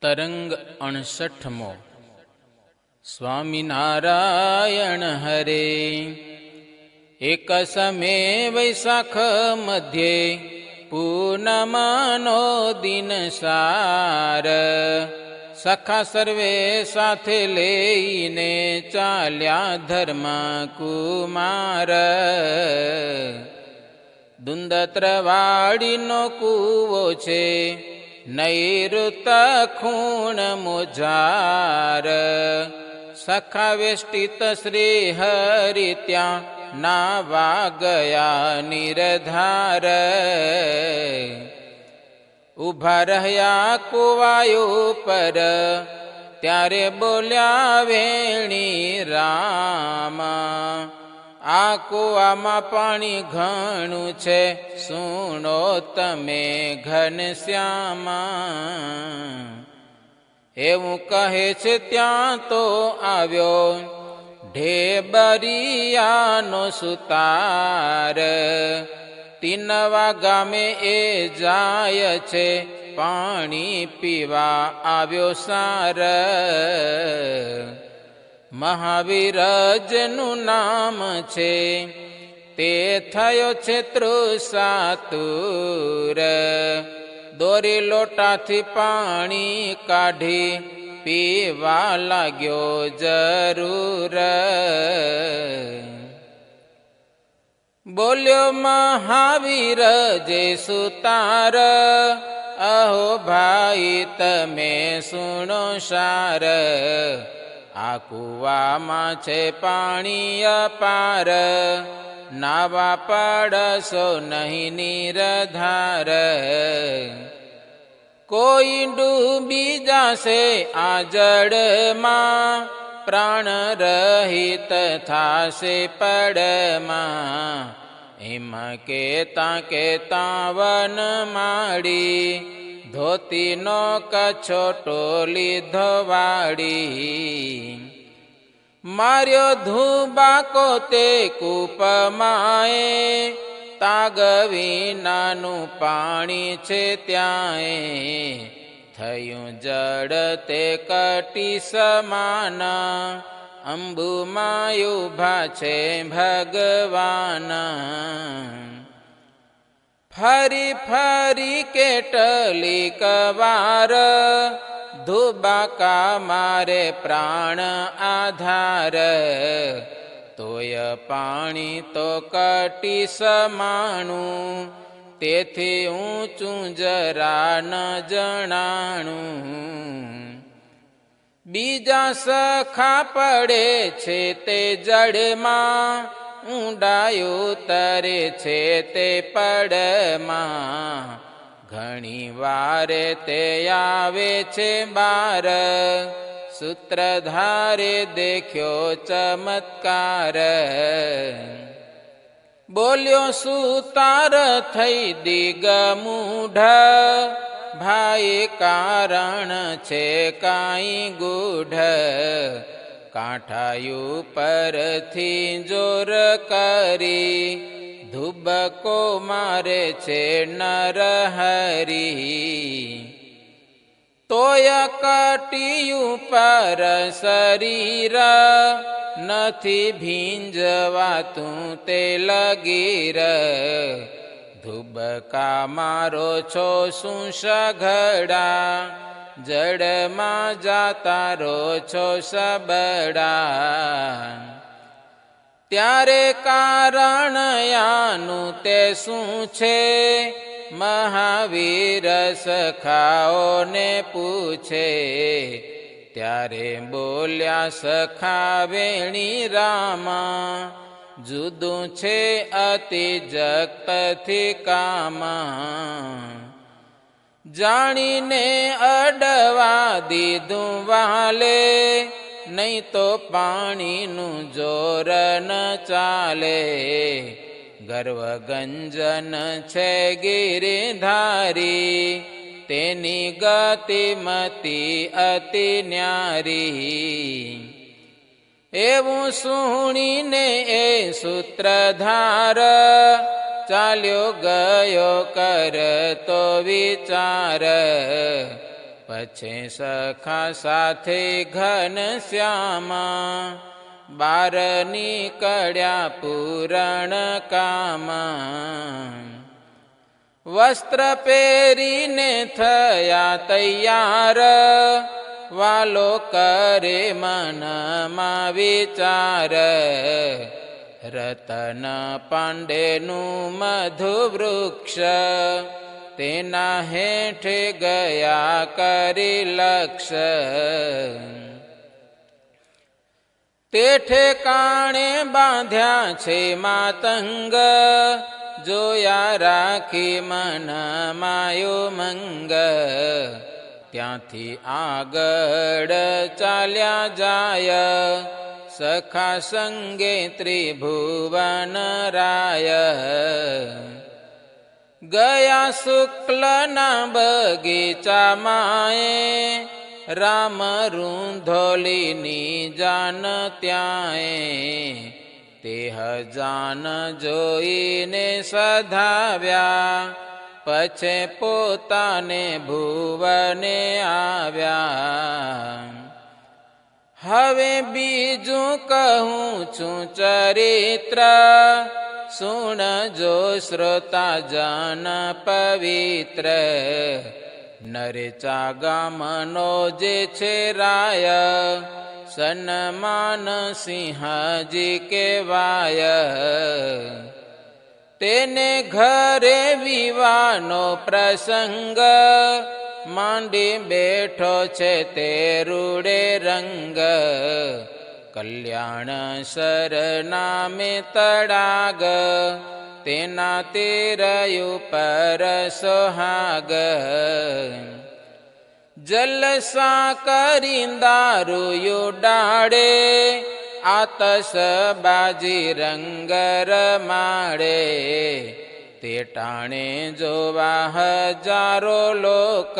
તરંગ 68મો. સ્વામિનારાયણ હરે. એક સમે વૈશાખ મધ્યે પૂનમનો દિન સાર, સખા સર્વે સાથે લઈને ચાલ્યા ધર્મ કુમાર. દુંદત્રવાડીનો કૂવો છે, નૈઋત ખૂણ મોજાર. સખા વેષ્ટિત શ્રી હરિ ત્યાં નાવા ગયા નિરધાર. ઉભા રહ્યા કુવાયો પર, ત્યારે બોલ્યા વેણી રામ. આ કુવામાં પાણી ઘણું છે, સુણો તમે ઘનશ્યામા. એવું કહે છે ત્યાં તો આવ્યો ઢેબરિયાનો સુતાર. તીનવા ગામે એ જાય છે, પાણી પીવા આવ્યો સાર. મહાવીરજનું નામ છે, તે થયો છે તૃષાતુર. દોરી લોટાથી પાણી કાઢી પીવા લાગ્યો જરૂર. બોલ્યો મહાવીર જે સુતાર, અહો ભાઈ તમે સુણો સાર. આ કુવામાં છે પાણી અપાર, નાવા પડશો નહીં નિરધાર. કોઈ ડૂબી જશે આ જળમાં, પ્રાણ રહિત થાશે પડમાં. એમ કેતા વન માડી, ધોતીનો કછોટો લીધો વાળી. માર્યો ધુબાકો તે કૂપમાએ, તાગ વિનાનું પાણી છે ત્યાંય. થયું જળ તે કટી સમાન, અંબુમાં ઉભા છે ભગવાન. ફરી ફરી કેટલી કવાર, ધુબાકા મારે પ્રાણ આધાર. તોય પાણી તો કટી સમાણું, તેથી ઊંચું જરા ન જણાણું. બીજા સખા પડે છે તે જળમાં, ઊંડાયું તરે છે તે પડમાં. ઘણી વારે તે આવે છે બાર, સૂત્રધારે દેખ્યો ચમત્કાર. બોલ્યો સુતાર થઈ દિગમૂઢ, ભાઈ કારણ છે કાંઈ ગૂઢ. કાંઠાયું પરથી જોર કરી, ધુબકો મારે છે નરહરી. તોય કટિયું પર શરીર, નથી ભીંજવાતું તે લગીર. ધુબકા મારો છો શું સઘડા, જડમાં જાતા રો છો સબડા. ત્યારે કારણ યાનું તે શું છે, મહાવીર સખાઓને પૂછે. ત્યારે બોલ્યા સખા વેણી રામા, જુદું છે અતિ જગતથી કામા. જાણીને અડવા દીધું વાલે, નહીં તો પાણીનું જોર ન ચાલે. ગર્વગંજન છે ગિરિધારી, તેની ગતિમતી અતિ ન્યારી. એવું સુણીને એ સૂત્રધાર, ચાલ્યો ગયો કરતો વિચાર. પછી સખા સાથે ઘનશ્યામા બાર નીકળ્યા પૂરણ કામા. વસ્ત્ર પહેરીને થયા તૈયાર વાલો કરે મનમાં વિચાર. રતન પાંડેનું મધુ વૃક્ષ તેના હેઠે ગયા કરી લક્ષ. તે ઠેકાણે બાંધ્યા છે માતંગ જોયા રાખી મનમાં ઉમંગ. ત્યાંથી આગળ ચાલ્યા જાય સખા સંગે ત્રિભુવન રાય. ગયા શુક્લના બગીચામાંએ રામ રૂંધોલીની જાન ત્યાંએ. તે જાન જોઈને સધાવ્યા પછી પોતાને ભુવને આવ્યા. હવે બીજું કહું છું ચરિત્ર સુણજો શ્રોતા જન પવિત્ર. નરેચા ગામનો જે છે રાય સન્માન સિંહજી કહેવાય. તેને ઘરે વિવાહનો પ્રસંગ માંડી બેઠો છે તે રૂડે રંગ. કલ્યાણ સર નામે તડાગ તેના તેરયુ પર સોહાગ. જલસા કરી દારૂ ડાળે આતશબાજી રંગ રમાડે. તે ટાણે જોવા હજારો લોક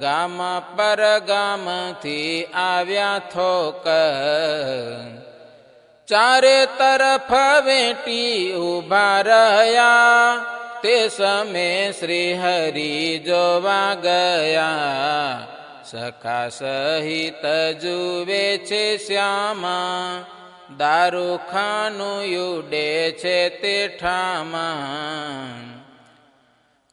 ગામ પર ગામથી આવ્યા થોક. ચારે તરફ વેટી ઉભા રહ્યા તે સમે શ્રી હરિ જોવા ગયા. સખા સહિત જુએ છે શ્યામા દારૂખાનું યુડે છે તે ઠામા.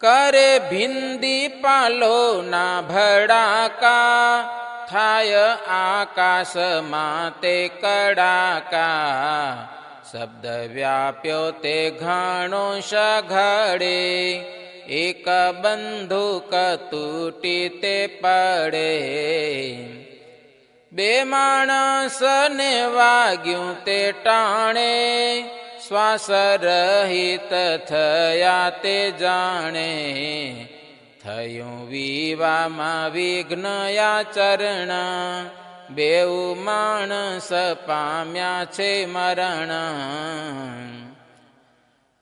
કરે ભિંદી પાલો ના ભડાકા થાય આકાશમાં તે કડાકા. શબ્દ વ્યાપ્યો તે ઘણો સઘળે એક બંદૂક તૂટી તે પડે. બે માણસને વાગ્યું તે ટાણે શ્વાસ રહિત થયા તે જાણે. થયું વિવામાં વિઘ્ન આચરણ બેઉ માણસ પામ્યા છે મરણ.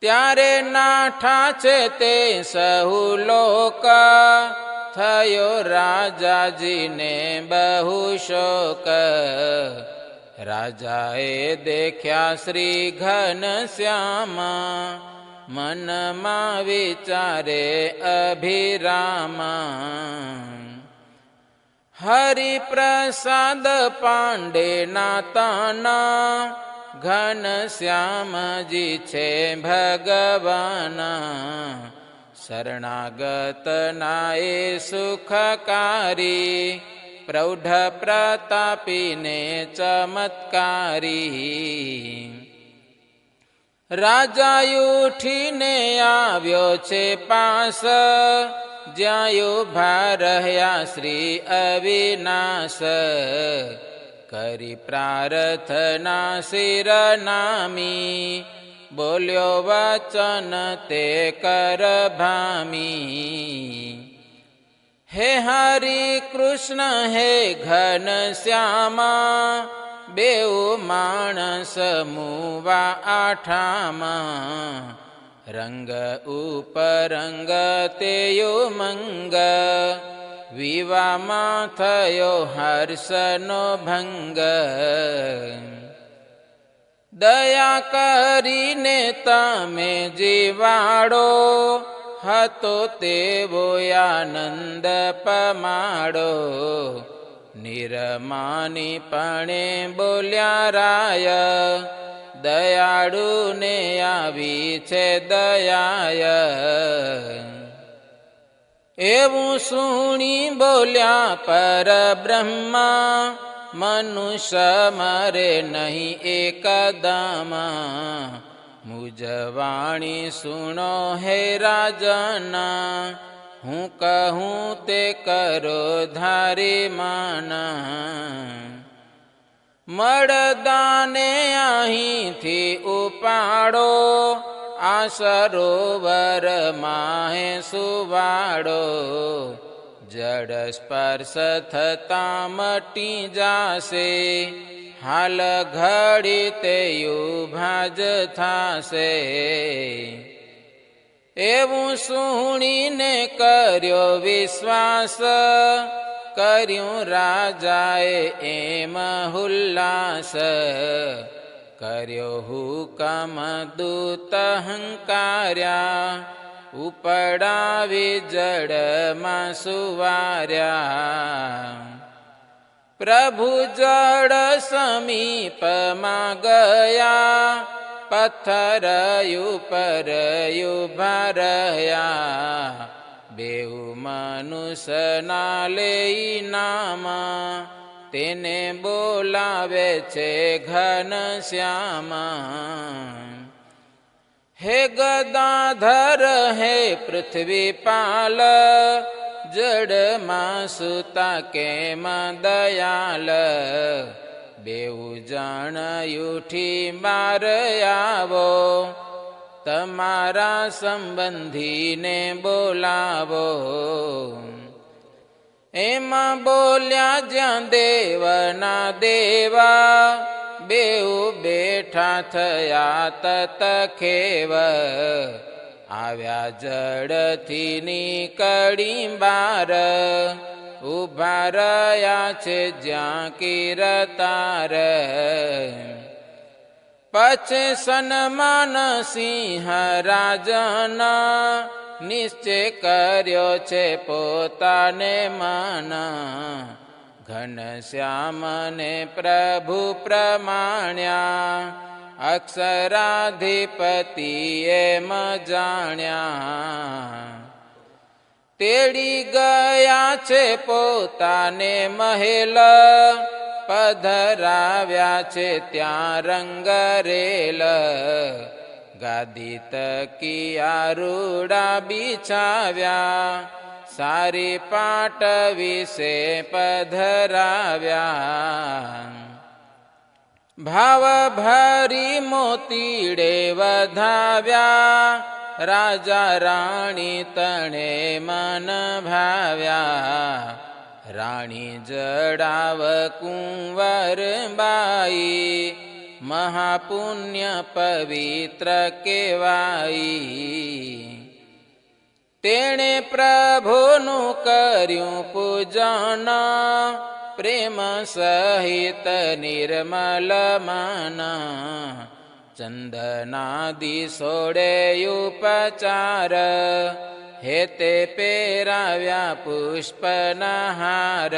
ત્યારે નાઠા છે તે સહુ લોક થયો રાજાજીને બહુ શોક. રાજાએ દેખ્યા શ્રી ઘનશ્યામા મનમાં વિચારે અભિરામા. હરિપ્રસાદ પાંડેના તાના ઘનશ્યામજી છે ભગવાન. શરણાગતના એ સુખકારી પ્રૌઢ પ્રતાપીને ચમત્કારી. રાજા ઉઠીને આવ્યો છે પાસ જ્યાં ઉભા રહ્યા શ્રી અવિનાશ. કરી પ્રાર્થના શિર નામી બોલ્યો વચન તે કર ભામી. હે હરિ કૃષ્ણ હે ઘનશ્યામા બેઉ માણસ મુવા આઠામાં. રંગ ઉપરંગ તે ઉમંગ વિવામાં થયો હર્ષનો ભંગ. દયા કરીને તમે જીવાડો હતો તેવો આનંદ પમાડો. નિરમાનીપણે બોલ્યા રાય, દયાળુને આવી છે દયાય. એવું સુણી બોલ્યા પરબ્રહ્મા, મનુષ્ય મરે નહીં એકદમ. મુજવાણી સુણો હે રાજના, હું કહું તે કરો ધારી માના. મળદાને અહીંથી ઉપાડો, આ સરોવર માહે સુવાડો. જડ સ્પર્શ થતાં મટી જાશે, હાલ ઘડી તે યુભાજ થાશે. એવું સુણીને કર્યો વિશ્વાસ, કર્યું રાજાએ એમ હુલ્લાસ. કર્યો હુકમ દૂત હંકાર્યા, ઉપડાવી જળમાં સુવાર્યા. પ્રભુ જળ સમીપમાં ગયા, પથ્થર ઉપર ઉભા રહ્યા. બેઉ મનુષ્યના લેઈ નામ, તેને બોલાવે છે ઘનશ્યામ. હે ગદાધર હે પૃથ્વીપાલ, જડમાં સુતા કેમ દયાલ. બેઉ જણ ઉઠી બાર આવો, તમારા સંબંધીને બોલાવો. એમાં બોલ્યા જ્યાં દેવના દેવા, બેઉ બેઠા થયા તત ખેવ. આવ્યા જડથી નીકળી બાર, ઉભા રહ્યા છે જ્યાં કિરતાર. પછી સન્માન સિંહ રાજના, નિશ્ચય કર્યો છે પોતાને મન. ઘનશ્યામને પ્રભુ પ્રમાણ્યા, અક્ષરાધિપતિ એમ જાણ્યા. તેડી ગયા છે પોતાને મહેલ, પધરાવ્યા છે ત્યાં રંગરેલ. ગાદી તકિયા રૂડા બિછાવ્યા, સારી પાટ વિશે પધરાવ્યા. ભાવ ભરી મોતીડે વધાવ્યા, રાજા રાણી તણે મન ભાવ્યા. રાણી જડાવ કુંવર બાઈ, મહાપુણ્ય પવિત્ર કેવાઈ. તેણે પ્રભુનું કર્યું પૂજન, પ્રેમ સહિત નિર્મલ મન. ચંદનાદિ સોડે ઉપચાર, હેતે પહેરાવ્યા પુષ્પના હાર.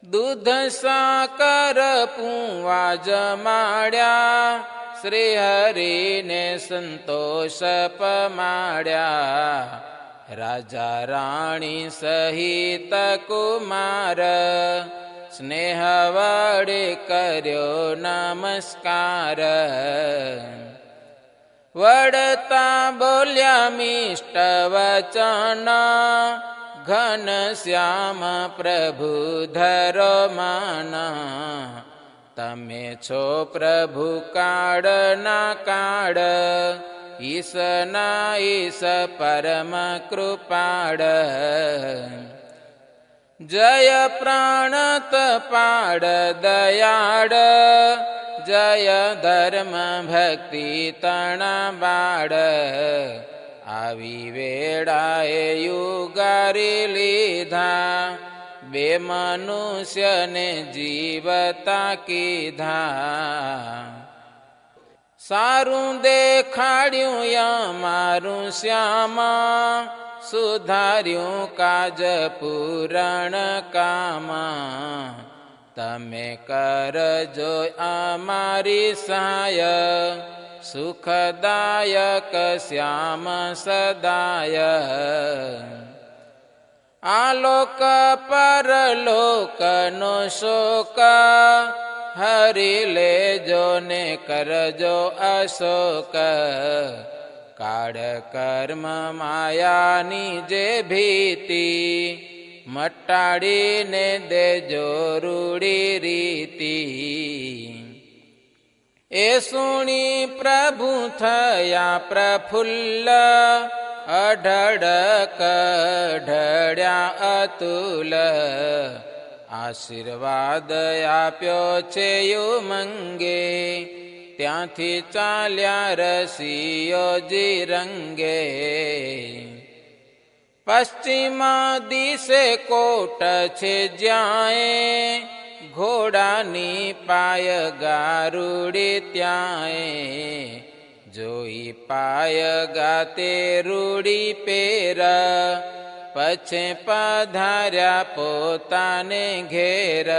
દૂધ સાકર પૂવા જમાડ્યા, શ્રી હરિને સંતોષ પમાડ્યા. રાજા રાણી સહિત કુમાર, સ્નેહ વડે કર્યો નમસ્કાર. વડતા બોલ્યા મિષ્ટ વચન, ઘનશ્યામ પ્રભુ ધરો માન. તમે છો પ્રભુ કાળના કાળ, ઈશના ઈશ પરમ કૃપાળ. જય પ્રાણત પાડ દયાળ, જય ધર્મ ભક્તિ તણા બાળ. આવી વેળાએ યુગારી લીધા, બે મનુષ્યને જીવતા કીધા. સારું દેખાડ્યું મારું શ્યામા, સુધાર્યું કાજ પૂરણ કામા. તમે કરજો અમારી સહાય, સુખદાયક શ્યામ સદાય. આલોક પરલોકનો શોક, હરી લેજો ને કરજો અશોક. કાળ કર્મ માયાની જે ભીતિ, મટાડીને દેજો રૂડી રીતિ. એ સુણી પ્રભુ થયા પ્રફુલ્લ, અઢળક ઢળ્યા અતુલ. આશીર્વાદ આપ્યો છે યુમંગે, ત્યાંથી ચાલ્યા રસિયોજી રંગે. પશ્ચિમા દિશે કોટ છે જ્યાં, ઘોડાની પાય ગારુડી ત્યાંય. જોઈ પાય ગાતે રૂડી પેર, પછે પધાર્યા પોતાને ઘેર.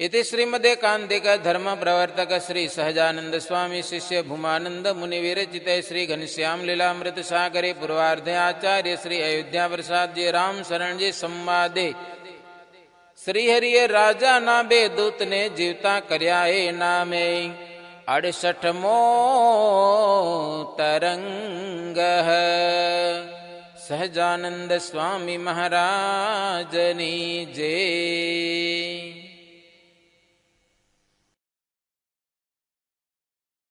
इति श्रीमदेकांतिक धर्म प्रवर्तक श्री सहजानंद स्वामी शिष्य भूमानंद मुनि विरचित श्री घनश्याम लीलामृत सागरे पूर्वार्धे आचार्य श्री अयोध्या प्रसाद जी राम शरण जी संवादे श्री हरिये राजा ना बे दूत ने जीवता कर्या ए नामे 68मो तरंग सहजानंद स्वामी महाराजनी जय.